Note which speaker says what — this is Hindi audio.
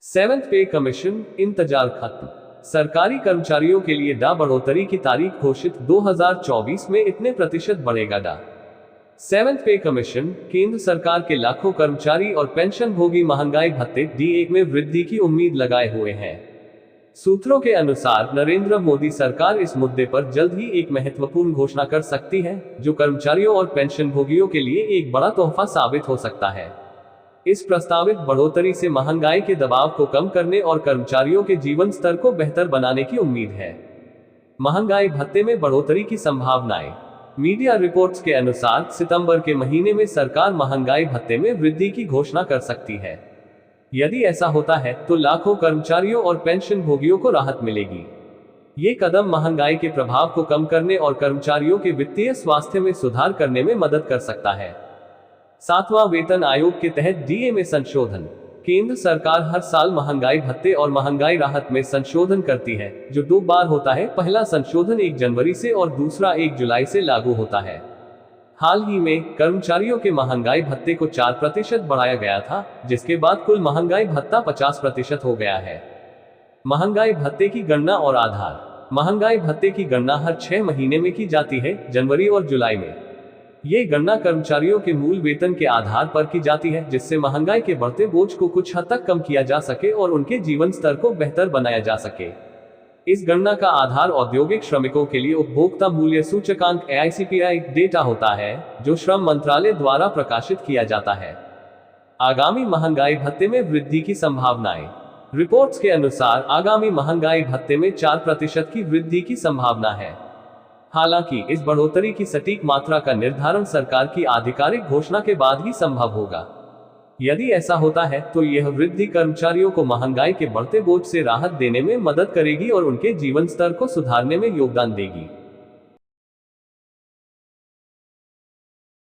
Speaker 1: सेवंथ पे कमीशन इंतजार खत्म। सरकारी कर्मचारियों के लिए डा बढ़ोतरी की तारीख घोषित 2024 में इतने प्रतिशत बढ़ेगा डा। सेवंथ पे कमीशन केंद्र सरकार के लाखों कर्मचारी और पेंशन भोगी महंगाई भत्ते D1 में वृद्धि की उम्मीद लगाए हुए हैं। सूत्रों के अनुसार नरेंद्र मोदी सरकार इस मुद्दे पर जल्द ही एक महत्वपूर्ण घोषणा कर सकती है, जो कर्मचारियों और पेंशन भोगियों के लिए एक बड़ा तोहफा साबित हो सकता है। इस प्रस्तावित बढ़ोतरी से महंगाई के दबाव को कम करने और कर्मचारियों के जीवन स्तर को बेहतर बनाने की उम्मीद है। महंगाई भत्ते में बढ़ोतरी की संभावनाएं। मीडिया रिपोर्ट्स के अनुसार सितंबर के महीने में सरकार महंगाई भत्ते में वृद्धि की घोषणा कर सकती है। यदि ऐसा होता है तो लाखों कर्मचारियों और पेंशन भोगियों को राहत मिलेगी। ये कदम महंगाई के प्रभाव को कम करने और कर्मचारियों के वित्तीय स्वास्थ्य में सुधार करने में मदद कर सकता है। सातवां वेतन आयोग के तहत DA में संशोधन। केंद्र सरकार हर साल महंगाई भत्ते और महंगाई राहत में संशोधन करती है, जो 2 बार होता है। पहला संशोधन 1 जनवरी से और दूसरा 1 जुलाई से लागू होता है। हाल ही में कर्मचारियों के महंगाई भत्ते को 4% बढ़ाया गया था, जिसके बाद कुल महंगाई भत्ता 50% हो गया है। महंगाई भत्ते की गणना और आधार। महंगाई भत्ते की गणना हर 6 महीने में की जाती है, जनवरी और जुलाई में। ये गणना कर्मचारियों के मूल वेतन के आधार पर की जाती है, जिससे महंगाई के बढ़ते बोझ को कुछ हद तक कम किया जा सके और उनके जीवन स्तर को बेहतर बनाया जा सके। इस गणना का आधार औद्योगिक श्रमिकों के लिए उपभोक्ता मूल्य सूचकांक AICPI डेटा होता है, जो श्रम मंत्रालय द्वारा प्रकाशित किया जाता है। आगामी महंगाई भत्ते में वृद्धि की संभावनाएं। रिपोर्ट्स के अनुसार आगामी महंगाई भत्ते में 4% की वृद्धि की संभावना है। हालांकि इस बढ़ोतरी की सटीक मात्रा का निर्धारण सरकार की आधिकारिक घोषणा के बाद ही संभव होगा। यदि ऐसा होता है तो यह वृद्धि कर्मचारियों को महंगाई के बढ़ते बोझ से राहत देने में मदद करेगी और उनके जीवन स्तर को सुधारने में योगदान देगी।